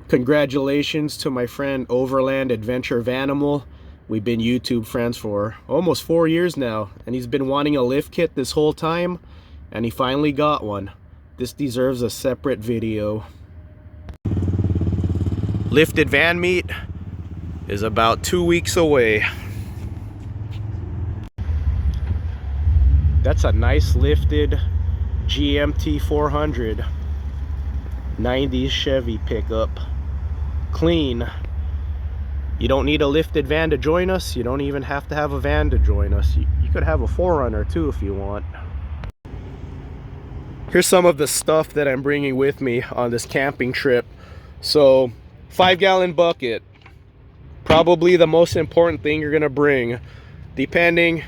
Congratulations to my friend Overland Adventure Vanimal. We've been YouTube friends for almost 4 years now, and he's been wanting a lift kit this whole time, and he finally got one. This deserves a separate video. Lifted van meet is about 2 weeks away. That's a nice lifted GMT 400 90s Chevy pickup. Clean. You don't need a lifted van to join us. You don't even have to have a van to join us. You could have a 4Runner too if you want. Here's some of the stuff that I'm bringing with me on this camping trip. So 5-gallon bucket, probably the most important thing you're gonna bring, depending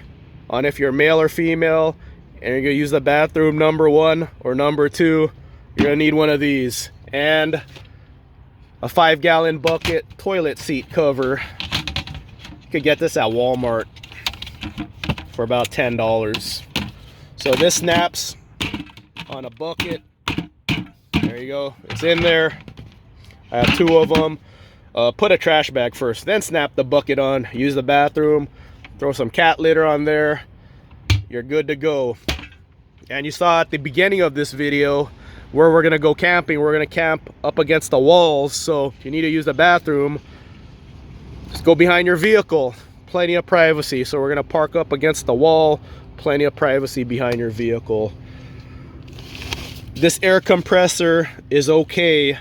on if you're male or female, and you're gonna use the bathroom number 1 or number 2. You're gonna need one of these, and a 5-gallon bucket toilet seat cover. You could get this at Walmart for about $10. So this snaps on a bucket. There you go, it's in there. I have 2 of them. Put a trash bag first, then snap the bucket on. Use the bathroom, throw some cat litter on there. You're good to go. And you saw at the beginning of this video where we're gonna go camping. We're gonna camp up against the walls, so if you need to use the bathroom, just go behind your vehicle. Plenty of privacy. So we're gonna park up against the wall. Plenty of privacy behind your vehicle. This air compressor is okay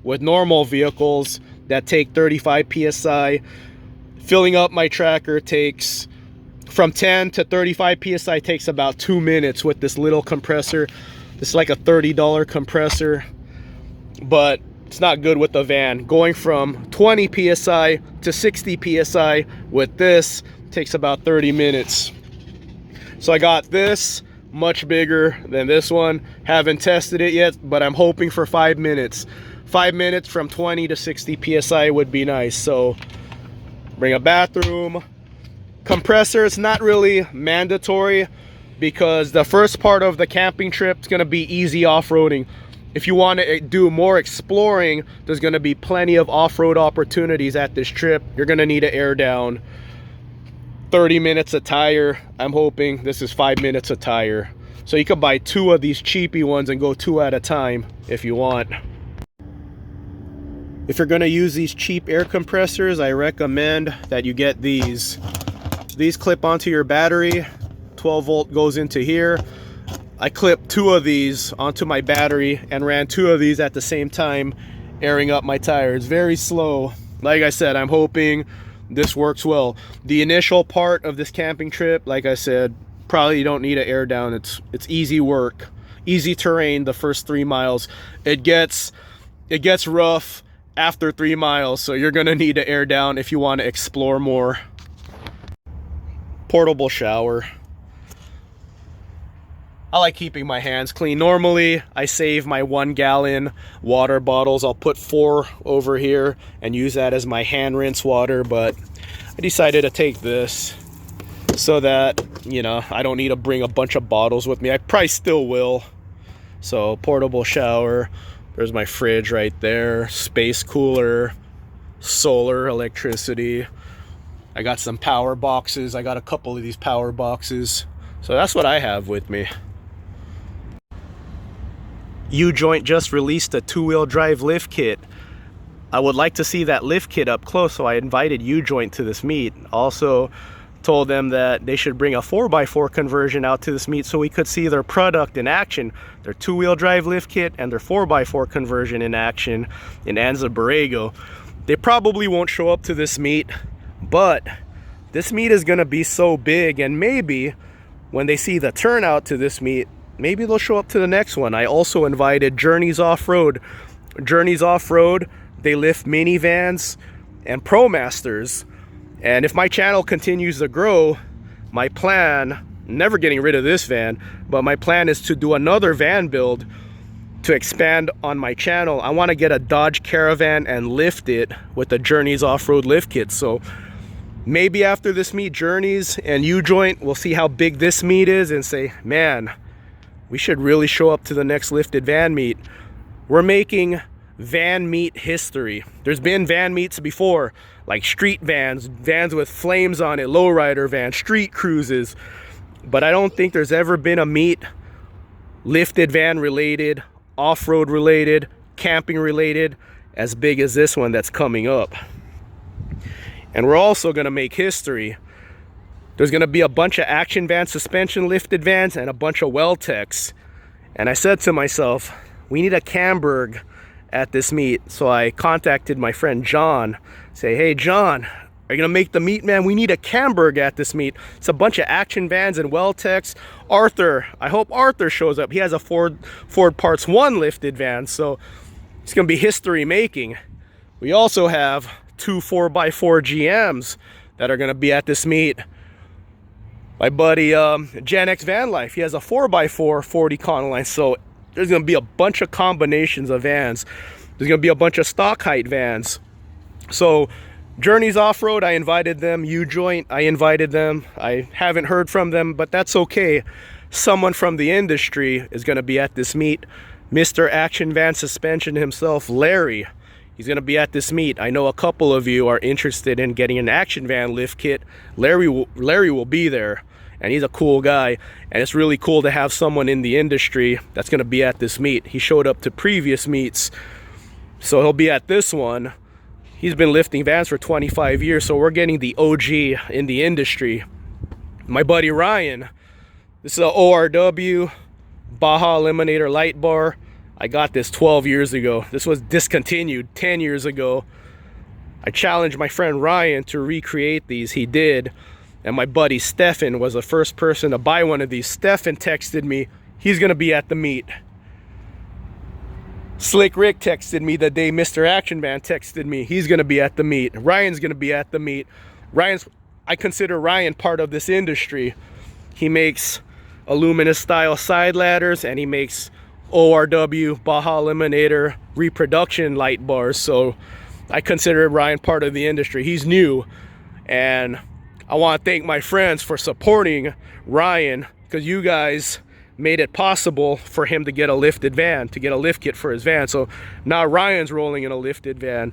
with normal vehicles that take 35 psi. Filling up my tracker takes from 10 to 35 psi takes about 2 minutes with this little compressor. It's like a $30 compressor, but it's not good with the van. Going from 20 psi to 60 psi with this takes about 30 minutes. So I got this, much bigger than this one. Haven't tested it yet, but I'm hoping for 5 minutes. 5 minutes from 20 to 60 psi would be nice. So bring a bathroom. Compressor is not really mandatory, because the first part of the camping trip is going to be easy off-roading. If you want to do more exploring, there's going to be plenty of off-road opportunities at this trip. You're going to need to air down. 30 minutes a tire. I'm hoping this is 5 minutes a tire. So you could buy 2 of these cheapy ones and go 2 at a time if you want. If you're going to use these cheap air compressors, I recommend that you get these. These clip onto your battery. 12 volt goes into here. I clipped 2 of these onto my battery and ran 2 of these at the same time, airing up my tires. Very slow. Like I said, I'm hoping this works well. The initial part of this camping trip, like I said, probably you don't need to air down. It's easy work, easy terrain the first 3 miles. It gets rough after 3 miles, so you're gonna need to air down if you want to explore more. Portable shower. I like keeping my hands clean. Normally, I save my 1-gallon water bottles. I'll put 4 over here and use that as my hand rinse water, but I decided to take this so that, you know, I don't need to bring a bunch of bottles with me. I probably still will. So, portable shower. There's my fridge right there. Space cooler. Solar electricity. I got some power boxes. I got a couple of these power boxes. So that's what I have with me. U-Joint just released a 2-wheel drive lift kit. I would like to see that lift kit up close, so I invited U-Joint to this meet. Also told them that they should bring a 4x4 conversion out to this meet so we could see their product in action. Their 2-wheel drive lift kit and their 4x4 conversion in action in Anza Borrego. They probably won't show up to this meet, but this meet is gonna be so big, and maybe when they see the turnout to this meet, maybe they'll show up to the next one. I also invited Journeys Off-Road. Journeys Off-Road, they lift minivans and ProMasters. And if my channel continues to grow, my plan, never getting rid of this van, but my plan is to do another van build to expand on my channel. I want to get a Dodge Caravan and lift it with the Journeys Off-Road lift kit. So maybe after this meet, Journeys and U-Joint, we'll see how big this meet is and say, man, we should really show up to the next lifted van meet. We're making van meet history. There's been van meets before, like street vans, vans with flames on it, lowrider vans, street cruises. But I don't think there's ever been a meet lifted van related, off-road related, camping related, as big as this one that's coming up. And we're also gonna make history. There's gonna be a bunch of action van suspension lifted vans and a bunch of Weltecs. And I said to myself, we need a Camberg at this meet. So I contacted my friend John, say, hey John, are you gonna make the meet, man? We need a Camberg at this meet. It's a bunch of action vans and Weltecs. Arthur, I hope Arthur shows up. He has a Ford Parts 1 lifted van, so it's gonna be history making. We also have 2 4x4 GMs that are gonna be at this meet. My buddy Gen X Van Life, he has a 4x4 40 Econoline, so there's gonna be a bunch of combinations of vans. There's gonna be a bunch of stock height vans. So Journeys Off-Road, I invited them. U-Joint, I invited them. I haven't heard from them, but that's okay. Someone from the industry is gonna be at this meet. Mr. Action Van Suspension himself, Larry, he's gonna be at this meet. I know a couple of you are interested in getting an action van lift kit. Larry will be there, and he's a cool guy, and it's really cool to have someone in the industry that's gonna be at this meet. He showed up to previous meets, so he'll be at this one. He's been lifting vans for 25 years, so we're getting the OG in the industry. My buddy Ryan, this is a ORW Baja Eliminator light bar. I got this 12 years ago. This was discontinued 10 years ago. I challenged my friend Ryan to recreate these. He did. And my buddy Stefan was the first person to buy one of these. Stefan texted me, he's gonna be at the meet. Slick Rick texted me the day Mr. Action Van texted me, he's gonna be at the meet. Ryan's gonna be at the meet. I consider Ryan part of this industry. He makes Illumina style side ladders, and he makes ORW Baja Eliminator reproduction light bars. So I consider Ryan part of the industry. He's new, and I want to thank my friends for supporting Ryan, because you guys made it possible for him to get a lifted van, to get a lift kit for his van. So now Ryan's rolling in a lifted van.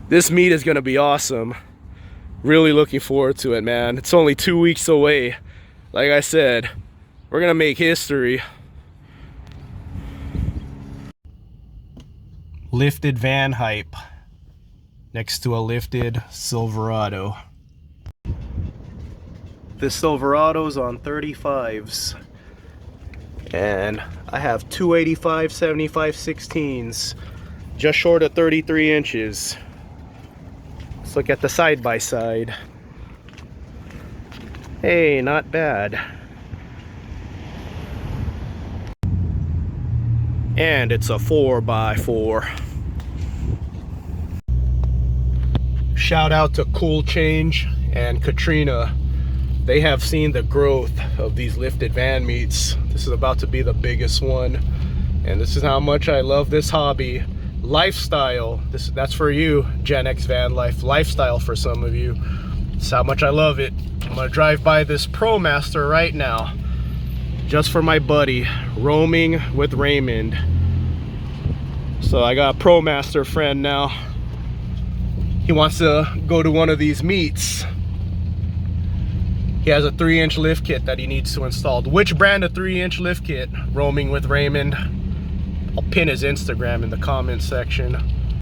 This meet is going to be awesome. Really looking forward to it, man. It's only 2 weeks away. Like I said, we're going to make history. Lifted van hype next to a lifted Silverado. This Silverado's on 35s, and I have 285 75 16s, just short of 33 inches. Let's look at the side by side. Hey, not bad. And it's a 4x4. Shout out to Cool Change and Katrina. They have seen the growth of these lifted van meets. This is about to be the biggest one, and this is how much I love this hobby. Lifestyle, that's for you, Gen X Van Life. Lifestyle for some of you. That's how much I love it. I'm gonna drive by this ProMaster right now, just for my buddy, Roaming with Raymond. So I got a ProMaster friend now. He wants to go to one of these meets. He has a 3-inch lift kit that he needs to install. Which brand of 3-inch lift kit? Roaming with Raymond. I'll pin his Instagram in the comment section.